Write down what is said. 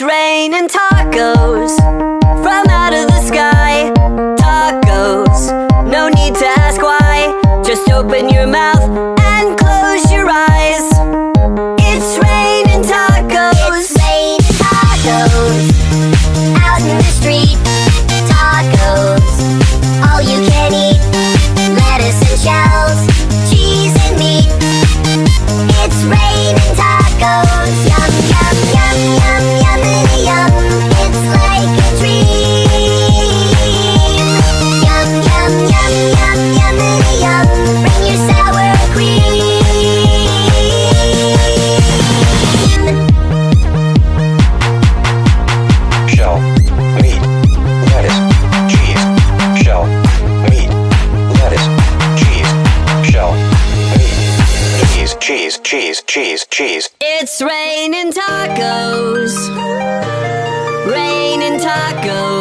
It's raining tacos from out of the sky. Tacos, no need to ask why. Just open your mouth and close your eyes. It's raining tacos. It's raining tacos out in the street. Tacos, all you can eat. Lettuce and shells, cheese and meat. It's raining tacos. Yum, yum, yum, yum, yummity yum. It's like a dream. Yum, yum, yum, yum, yummity yum. Bring your sour cream. Shell, meat, lettuce, cheese. Shell, meat, lettuce, cheese. Shell, meat, cheese, cheese, cheese, cheese. It's raining tacos. Raining tacos.